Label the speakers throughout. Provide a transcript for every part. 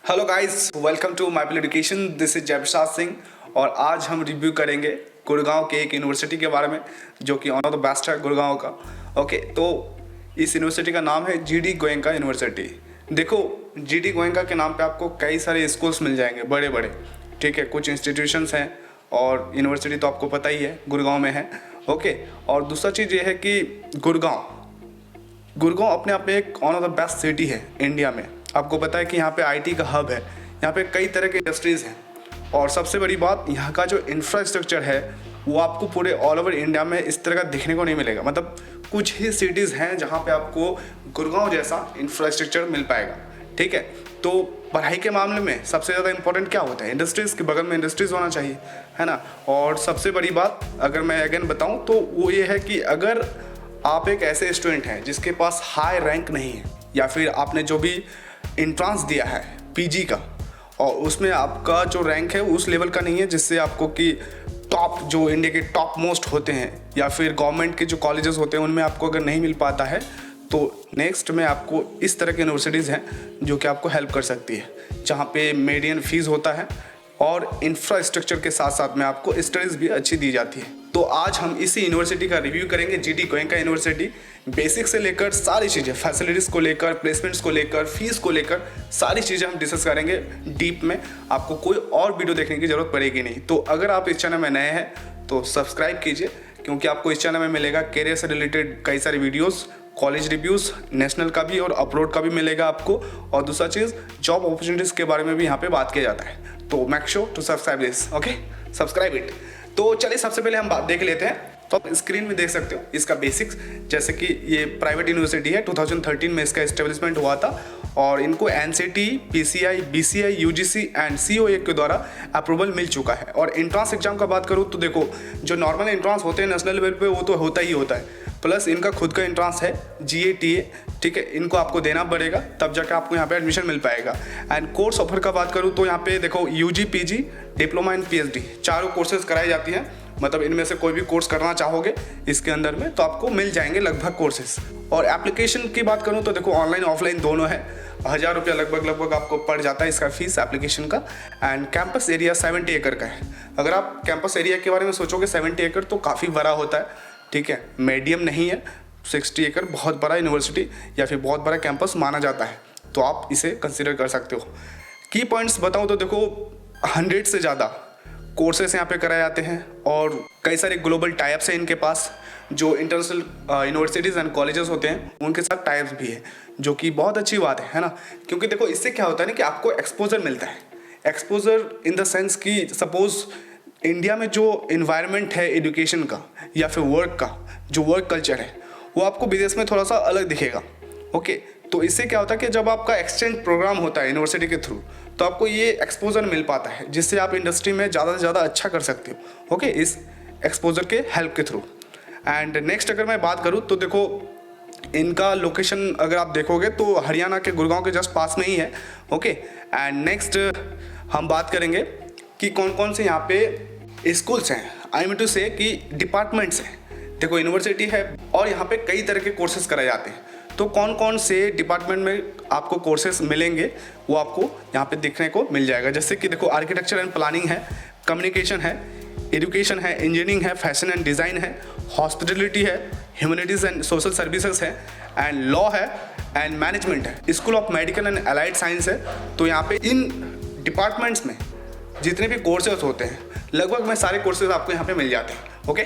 Speaker 1: Hello guys, welcome to my education. This is Jayprasad Singh और आज हम रिव्यू करेंगे गुड़गांव के एक यूनिवर्सिटी के बारे में जो कि वन ऑफ द बेस्ट है गुड़गांव का। ओके, तो इस यूनिवर्सिटी का नाम है जीडी गोयनका यूनिवर्सिटी। देखो, जीडी गोयनका के नाम पे आपको कई सारे स्कूल्स मिल जाएंगे बड़े बड़े, ठीक है। कुछ इंस्टीट्यूशंस हैं और यूनिवर्सिटी तो आपको पता ही है गुड़गांव में है। ओके, और दूसरा चीज़ ये है कि गुड़गांव अपने आप में एक one of the best city है इंडिया में। आपको पता है कि यहाँ पे आईटी का हब है, यहाँ पे कई तरह के इंडस्ट्रीज़ हैं और सबसे बड़ी बात, यहाँ का जो इंफ्रास्ट्रक्चर है वो आपको पूरे ऑल ओवर इंडिया में इस तरह का दिखने को नहीं मिलेगा। मतलब कुछ ही सिटीज़ हैं जहाँ पे आपको गुड़गांव जैसा इंफ्रास्ट्रक्चर मिल पाएगा, ठीक है। तो पढ़ाई के मामले में सबसे ज़्यादा इंपॉर्टेंट क्या होता है? इंडस्ट्रीज़ के बगल में इंडस्ट्रीज़ होना चाहिए, है ना। और सबसे बड़ी बात अगर मैं अगेन बताऊँ तो वो ये है कि अगर आप एक ऐसे स्टूडेंट हैं जिसके पास हाई रैंक नहीं है या फिर आपने जो भी एंट्रेंस दिया है पीजी का और उसमें आपका जो रैंक है उस लेवल का नहीं है जिससे आपको कि टॉप जो इंडिया के टॉप मोस्ट होते हैं या फिर गवर्नमेंट के जो कॉलेजेस होते हैं उनमें आपको अगर नहीं मिल पाता है तो नेक्स्ट में आपको इस तरह की यूनिवर्सिटीज़ हैं जो कि आपको हेल्प कर सकती है, जहाँ पे मीडियन फीस होता है और इंफ्रास्ट्रक्चर के साथ साथ में आपको स्टडीज़ भी अच्छी दी जाती है। तो आज हम इसी यूनिवर्सिटी का रिव्यू करेंगे, जीडी गोयनका यूनिवर्सिटी। बेसिक से लेकर सारी चीज़ें, फैसिलिटीज़ को लेकर, प्लेसमेंट्स को लेकर, फीस को लेकर सारी चीज़ें हम डिस्कस करेंगे डीप में। आपको कोई और वीडियो देखने की ज़रूरत पड़ेगी नहीं। तो अगर आप इस चैनल में नए हैं तो सब्सक्राइब कीजिए, क्योंकि आपको इस चैनल में मिलेगा कैरियर से रिलेटेड कई सारे वीडियोज़, कॉलेज रिव्यूज़, नेशनल का भी और अब्रॉड का भी मिलेगा आपको। और दूसरा चीज़, जॉब अपॉर्चुनिटीज़ के बारे में भी यहाँ पे बात किया जाता है। तो make sure to subscribe this, okay, subscribe it. तो चलिए सबसे पहले हम बात देख लेते हैं। तो आप स्क्रीन में देख सकते हो इसका बेसिक्स, जैसे कि ये प्राइवेट यूनिवर्सिटी है। 2013 में इसका एस्टेब्लिशमेंट हुआ था और इनको NCT, PCI, BCI, UGC and COA के द्वारा अप्रूवल मिल चुका है। और एंट्रेंस एग्जाम का बात करूँ तो देखो, जो नॉर्मल एंट्रेंस होते हैं नेशनल लेवल पे वो तो होता ही होता है, प्लस इनका खुद का एंट्रेंस है GATA, ठीक है। इनको आपको देना पड़ेगा तब जाकर आपको यहाँ पे एडमिशन मिल पाएगा। एंड कोर्स ऑफर का बात करूँ तो यहाँ पे देखो UG, PG, diploma and PhD चारों कोर्सेज कराई जाती हैं। मतलब इनमें से कोई भी कोर्स करना चाहोगे इसके अंदर में तो आपको मिल जाएंगे लगभग कोर्सेज। और एप्लीकेशन की बात करूँ तो देखो, ऑनलाइन ऑफलाइन दोनों है। 1000 रुपया लगभग आपको पड़ जाता है इसका फीस एप्लीकेशन का। एंड कैंपस एरिया 70 एकड़ का है। अगर आप कैंपस एरिया के बारे में सोचोगे 70 एकड़ तो काफ़ी बड़ा होता है, ठीक है, मीडियम नहीं है। 60 एकड़ बहुत बड़ा यूनिवर्सिटी या फिर बहुत बड़ा कैंपस माना जाता है, तो आप इसे कंसिडर कर सकते हो। की पॉइंट्स बताऊँ तो देखो, 100 से ज़्यादा कोर्सेस यहाँ पे कराए जाते हैं और कई सारे ग्लोबल टाइप्स हैं इनके पास। जो इंटरनेशनल यूनिवर्सिटीज़ एंड कॉलेजेस होते हैं उनके साथ टाइप्स भी है, जो कि बहुत अच्छी बात है ना। क्योंकि देखो, इससे क्या होता है ना कि आपको एक्सपोजर मिलता है। एक्सपोजर इन द सेंस कि सपोज इंडिया में जो इन्वायरमेंट है एजुकेशन का या फिर वर्क का, जो वर्क कल्चर है वो आपको विदेश में थोड़ा सा अलग दिखेगा। ओके, तो इससे क्या होता है कि जब आपका एक्सचेंज प्रोग्राम होता है यूनिवर्सिटी के थ्रू तो आपको ये एक्सपोजर मिल पाता है, जिससे आप इंडस्ट्री में ज़्यादा से ज़्यादा अच्छा कर सकते हो। ओके, इस एक्सपोजर के हेल्प के थ्रू। एंड नेक्स्ट अगर मैं बात करूँ तो देखो, इनका लोकेशन अगर आप देखोगे तो हरियाणा के गुड़गांव के जस्ट पास में ही है। ओके, एंड नेक्स्ट हम बात करेंगे कि कौन कौन से यहाँ पे स्कूल्स हैं, आई मीन टू से कि डिपार्टमेंट्स हैं। देखो, यूनिवर्सिटी है और यहाँ पे कई तरह के कोर्सेज कराए जाते हैं। तो कौन कौन से डिपार्टमेंट में आपको कोर्सेज मिलेंगे वो आपको यहाँ पे देखने को मिल जाएगा। जैसे कि देखो, आर्किटेक्चर एंड प्लानिंग है, कम्युनिकेशन है, एजुकेशन है, इंजीनियरिंग है, फैशन एंड डिज़ाइन है, हॉस्पिटलिटी है, ह्यूमैनिटीज़ एंड सोशल सर्विसेज है, एंड लॉ है, एंड मैनेजमेंट है। School of medical and allied science है। तो यहाँ पे इन डिपार्टमेंट्स में जितने भी कोर्सेज होते हैं लगभग में सारे कोर्सेज आपको यहाँ पे मिल जाते हैं। ओके,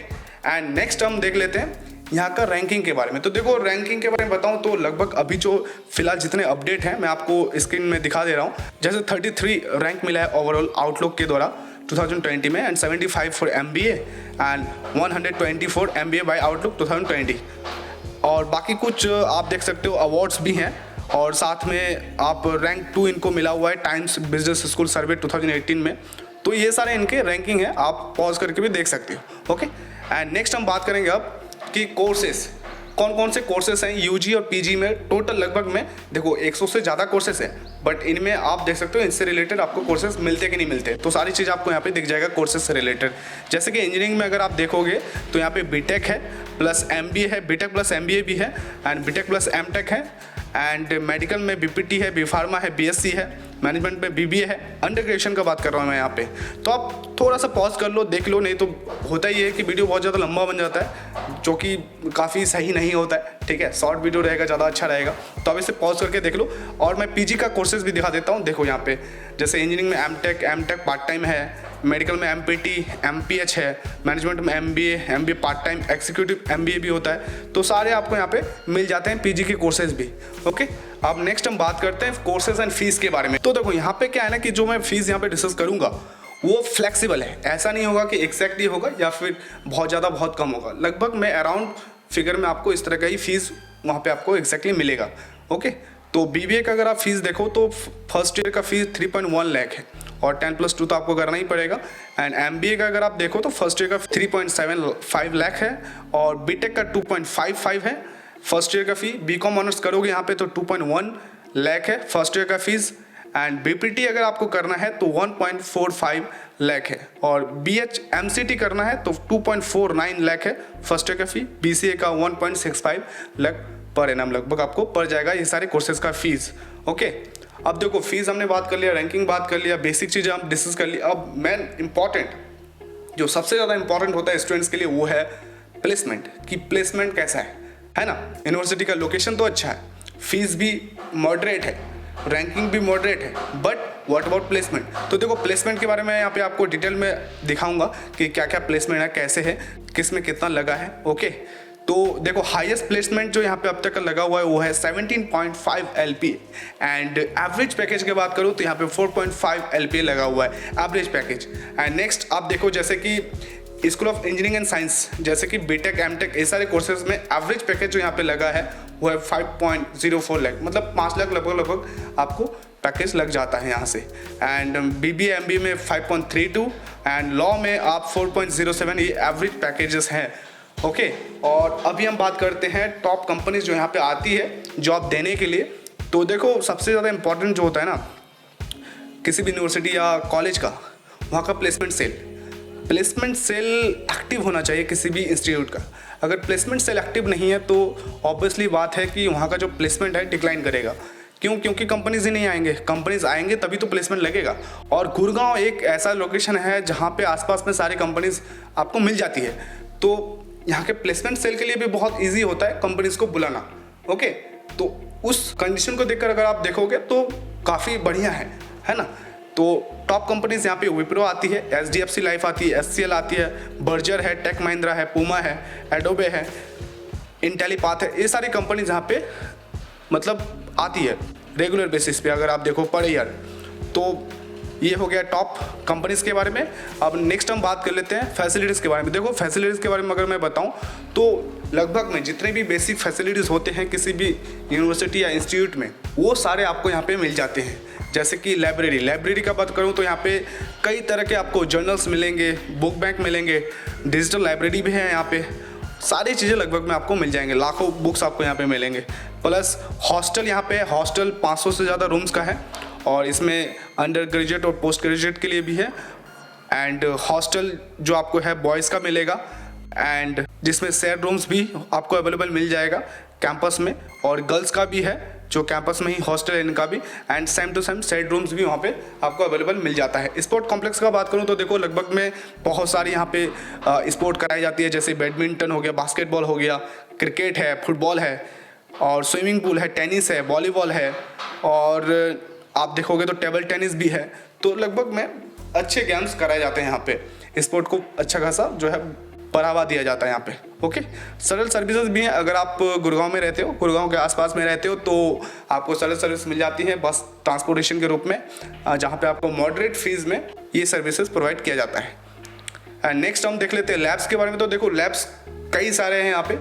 Speaker 1: एंड नेक्स्ट हम देख लेते हैं यहाँ का रैंकिंग के बारे में। तो देखो, रैंकिंग के बारे में बताऊँ तो लगभग अभी जो फिलहाल जितने अपडेट हैं मैं आपको स्क्रीन में दिखा दे रहा हूँ। जैसे 33 रैंक मिला है ओवरऑल आउटलुक के द्वारा 2020 में, and 75 for MBA and 124 MBA by outlook 2020। और बाकी कुछ आप देख सकते हो अवार्ड्स भी हैं और साथ में आप रैंक 2 इनको मिला हुआ है टाइम्स बिजनेस स्कूल सर्वे 2018 में। तो ये सारे इनके रैंकिंग है, आप पॉज करके भी देख सकते हो। ओके, एंड नेक्स्ट हम बात करेंगे अब कि कोर्सेस, कौन कौन से कोर्सेस हैं UG और PG में। टोटल लगभग में देखो 100 से ज़्यादा कोर्सेस हैं, बट इनमें आप देख सकते हो इनसे रिलेटेड आपको कोर्सेस मिलते कि नहीं मिलते। तो सारी चीज़ आपको यहाँ पे दिख जाएगा कोर्सेज से रिलेटेड। जैसे कि इंजीनियरिंग में अगर आप देखोगे तो यहाँ पे BTech है प्लस MBA है, BTech प्लस MBA भी है, एंड BTech प्लस MTech है, एंड मेडिकल में बीपीटी है, बी फार्मा है, बीएससी है, मैनेजमेंट में बीबीए है, अंडर ग्रेजुएशन का बात कर रहा हूँ मैं यहाँ पे। तो आप थोड़ा सा पॉज कर लो, देख लो, नहीं तो होता ही है कि वीडियो बहुत ज़्यादा लंबा बन जाता है, जो कि काफ़ी सही नहीं होता है। ठीक है, शॉर्ट वीडियो रहेगा, ज़्यादा अच्छा रहेगा। तो अब इसे पॉज करके देख लो। और मैं पीजी का कोर्सेज भी दिखा देता हूँ। देखो यहाँ पे जैसे इंजीनियरिंग में एमटेक पार्ट टाइम है, मेडिकल में एमपीटी एमपीएच है, मैनेजमेंट में MBA part time, executive MBA भी होता है। तो सारे आपको यहाँ पे मिल जाते हैं पीजी के कोर्सेज भी। ओके, अब नेक्स्ट हम बात करते हैं कोर्सेज एंड फीस के बारे में। तो देखो यहाँ पे क्या है ना कि जो मैं फीस यहाँ पे डिस्कस करूँगा वो फ्लेक्सिबल है। ऐसा नहीं होगा कि एग्जैक्टली होगा या फिर बहुत ज़्यादा बहुत कम होगा। लगभग मैं अराउंड फिगर में आपको इस तरह का ही फीस वहाँ पे आपको एग्जैक्टली मिलेगा। ओके, तो बीबीए का अगर आप फीस देखो तो फर्स्ट ईयर का फीस 3.1 लाख है और 10+2 तो आपको करना ही पड़ेगा। एंड एमबीए का अगर आप देखो तो फर्स्ट ईयर का 3.75 लाख है और बीटेक का 2.55 है फर्स्ट ईयर का फी। बीकॉम ऑनर्स करोगे यहाँ पे तो 2.1 लाख है फर्स्ट ईयर का फीस। एंड बीपीटी अगर आपको करना है तो 1.45 लाख है और बीएच एमसीटी करना है तो 2.49 लाख है फर्स्ट ईयर का फी। बीसीए का 1.65 लाख पर एनम लगभग आपको पड़ जाएगा ये सारे कोर्सेज का फीस। ओके, अब देखो फीस हमने बात कर लिया, रैंकिंग बात कर लिया, बेसिक चीज़ें हम डिस्कस कर ली। अब मेन इंपॉर्टेंट जो सबसे ज़्यादा इंपॉर्टेंट होता है स्टूडेंट्स के लिए वो है प्लेसमेंट, कि प्लेसमेंट कैसा है ना। यूनिवर्सिटी का लोकेशन तो अच्छा है, फीस भी मॉडरेट है, रैंकिंग भी मॉडरेट है, बट व्हाट अबाउट प्लेसमेंट। तो देखो प्लेसमेंट के बारे में यहाँ पे आपको डिटेल में दिखाऊंगा कि क्या क्या प्लेसमेंट है, कैसे है, किस में कितना लगा है। ओके, तो देखो हाईएस्ट प्लेसमेंट जो यहाँ पे अब तक का लगा हुआ है वो है 17.5 LPA एंड एवरेज पैकेज की बात करूँ तो यहाँ पे 4.5 LPA लगा हुआ है एवरेज पैकेज। एंड नेक्स्ट आप देखो जैसे कि school of engineering and science जैसे कि बीटेक एमटेक ये सारे कोर्सेज में एवरेज पैकेज जो यहाँ पे लगा है वो है 5.04 लाख, मतलब 5 लाख लगभग आपको पैकेज लग जाता है यहाँ से। एंड बीबीए एमबीए में 5.32 एंड लॉ में आप 4.07, ये एवरेज पैकेजेस हैं। ओके, और अभी हम बात करते हैं टॉप कंपनीज जो यहाँ पे आती है जॉब देने के लिए। तो देखो सबसे ज़्यादा इंपॉर्टेंट जो होता है ना किसी भी यूनिवर्सिटी या कॉलेज का, वहाँ का प्लेसमेंट सेल एक्टिव होना चाहिए किसी भी इंस्टीट्यूट का। अगर प्लेसमेंट सेल एक्टिव नहीं है तो ऑब्वियसली बात है कि वहाँ का जो प्लेसमेंट है डिक्लाइन करेगा। क्यों? क्योंकि कंपनीज ही नहीं आएंगे, कंपनीज आएंगे तभी तो प्लेसमेंट लगेगा। और गुड़गांव एक ऐसा लोकेशन है जहाँ पे आसपास में सारी कंपनीज आपको मिल जाती है, तो यहाँ के प्लेसमेंट सेल के लिए भी बहुत इजी होता है कंपनीज को बुलाना। ओके, तो उस कंडीशन को देखकर अगर आप देखोगे तो काफ़ी बढ़िया है ना। तो टॉप कंपनीज यहाँ पे विप्रो आती है, एचडीएफसी लाइफ आती है, एचसीएल आती है, बर्जर है, टेक महिंद्रा है, पूमा है, एडोबे है, इंटेलीपाथ है। ये सारी कंपनीज यहाँ पे मतलब आती है रेगुलर बेसिस पे अगर आप देखो पर ईयर। तो ये हो गया टॉप कंपनीज के बारे में। अब नेक्स्ट हम बात कर लेते हैं फैसिलिटीज़ के बारे में। देखो फैसिलिटीज़ के बारे में अगर मैं बताऊं तो लगभग में जितने भी बेसिक फैसिलिटीज़ होते हैं किसी भी यूनिवर्सिटी या इंस्टीट्यूट में वो सारे आपको यहाँ पे मिल जाते हैं। जैसे कि लाइब्रेरी का बात करूँ तो यहाँ पे कई तरह के आपको जर्नल्स मिलेंगे, बुक बैंक मिलेंगे, डिजिटल लाइब्रेरी भी है यहाँ पे, सारी चीज़ें लगभग में आपको मिल जाएंगे, लाखों बुक्स आपको यहाँ पे मिलेंगे। प्लस हॉस्टल यहाँ पे हॉस्टल 500 से ज़्यादा रूम्स का है और इसमें अंडर ग्रेजुएट और पोस्ट ग्रेजुएट के लिए भी है। एंड हॉस्टल जो आपको है बॉयज़ का मिलेगा एंड जिसमें शेयर रूम्स भी आपको अवेलेबल मिल जाएगा कैंपस में, और गर्ल्स का भी है जो कैंपस में ही हॉस्टल है इनका भी, and same to same share rooms भी वहाँ पे आपको अवेलेबल मिल जाता है। स्पोर्ट कॉम्प्लेक्स का बात करूँ तो देखो लगभग में बहुत सारी यहाँ पे स्पोर्ट कराई जाती है, जैसे बैडमिंटन हो गया, बास्केटबॉल हो गया, क्रिकेट है, फुटबॉल है और स्विमिंग पूल है, टेनिस है, वॉलीबॉल है और आप देखोगे तो टेबल टेनिस भी है। तो लगभग में अच्छे गेम्स कराए जाते हैं यहाँ पे, स्पोर्ट को अच्छा खासा जो है बढ़ावा दिया जाता है यहाँ पे। ओके, सरल सर्विसेज भी हैं। अगर आप गुड़गांव में रहते हो, गुड़गांव के आसपास में रहते हो तो आपको सरल सर्विस मिल जाती है बस ट्रांसपोर्टेशन के रूप में, जहाँ पे आपको मॉडरेट फीस में ये सर्विसेज प्रोवाइड किया जाता है। एंड नेक्स्ट हम देख लेते हैं लैब्स के बारे में। तो देखो लैब्स कई सारे हैं यहाँ पे,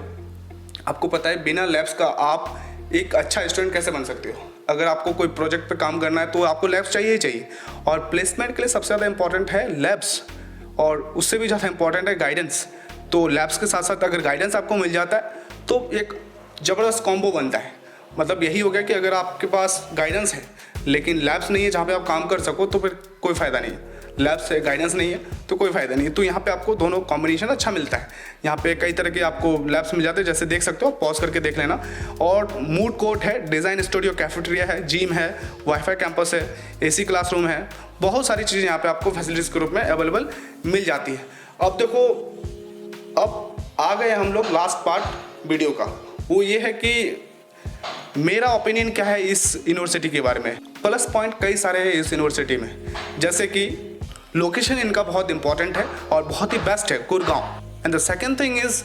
Speaker 1: आपको पता है बिना लैब्स का आप एक अच्छा स्टूडेंट कैसे बन सकते हो। अगर आपको कोई प्रोजेक्ट पे काम करना है तो आपको लैब्स चाहिए ही चाहिए, और प्लेसमेंट के लिए सबसे ज़्यादा इंपॉर्टेंट है लैब्स और उससे भी ज़्यादा इंपॉर्टेंट है गाइडेंस। तो लैब्स के साथ साथ अगर गाइडेंस आपको मिल जाता है तो एक ज़बरदस्त कॉम्बो बनता है। मतलब यही हो गया कि अगर आपके पास गाइडेंस है लेकिन लैब्स नहीं है जहाँ पे आप काम कर सको तो फिर कोई फ़ायदा नहीं है। लैब से गाइडेंस नहीं है तो कोई फ़ायदा नहीं है। तो यहाँ पे आपको दोनों कॉम्बिनेशन अच्छा मिलता है। यहाँ पे कई तरह के आपको लैब्स मिल जाते हैं, जैसे देख सकते हो, पॉज करके देख लेना। और मूड कोर्ट है, डिज़ाइन स्टूडियो, कैफेटेरिया है, जिम है, वाईफाई कैंपस है, एसी क्लासरूम है, बहुत सारी चीज़ें यहाँ पे आपको फैसिलिटीज़ के रूप में अवेलेबल मिल जाती है। अब देखो, अब आ गए हम लोग लास्ट पार्ट वीडियो का, वो ये है कि मेरा ओपिनियन क्या है इस यूनिवर्सिटी के बारे में। प्लस पॉइंट कई सारे हैं इस यूनिवर्सिटी में, जैसे कि लोकेशन इनका बहुत इंपॉर्टेंट है और बहुत ही बेस्ट है, Gurgaon. And the second thing is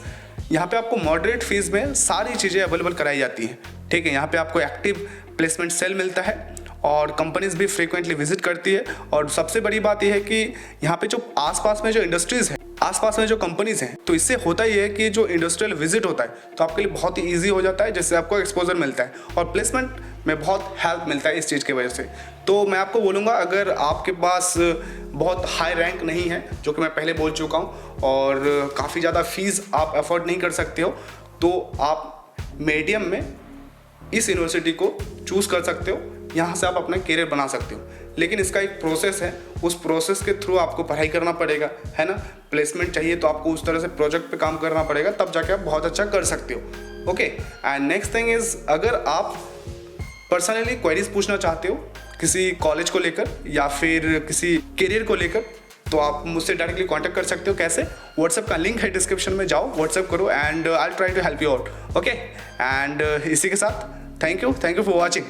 Speaker 1: यहाँ पे आपको मॉडरेट फीस में सारी चीज़ें अवेलेबल कराई जाती हैं, ठीक है। यहाँ पे आपको एक्टिव प्लेसमेंट सेल मिलता है और कंपनीज भी फ्रीक्वेंटली विजिट करती है। और सबसे बड़ी बात यह है कि यहाँ पे जो आसपास में जो इंडस्ट्रीज़ हैं, आसपास में जो कंपनीज हैं, तो इससे होता ही है कि जो इंडस्ट्रियल विजिट होता है तो आपके लिए बहुत ही ईजी हो जाता है, जिससे आपको एक्सपोजर मिलता है और प्लेसमेंट में बहुत हेल्प मिलता है इस चीज़ की वजह से। तो मैं आपको बोलूँगा, अगर आपके पास बहुत हाई रैंक नहीं है, जो कि मैं पहले बोल चुका हूँ, और काफ़ी ज़्यादा फीस आप अफोर्ड नहीं कर सकते हो, तो आप मीडियम में इस यूनिवर्सिटी को चूज़ कर सकते हो। यहाँ से आप अपना करियर बना सकते हो, लेकिन इसका एक प्रोसेस है, उस प्रोसेस के थ्रू आपको पढ़ाई करना पड़ेगा, है ना। प्लेसमेंट चाहिए तो आपको उस तरह से प्रोजेक्ट पे काम करना पड़ेगा, तब जाके आप बहुत अच्छा कर सकते हो। Okay, and next thing is, अगर आप पर्सनली क्वेरीज पूछना चाहते हो किसी कॉलेज को लेकर या फिर किसी करियर को लेकर, तो आप मुझसे डायरेक्टली कांटेक्ट कर सकते हो। कैसे? व्हाट्सएप का लिंक है डिस्क्रिप्शन में, जाओ व्हाट्सएप करो and I will try to help you out. Okay, and इसी के साथ थैंक यू फॉर वॉचिंग।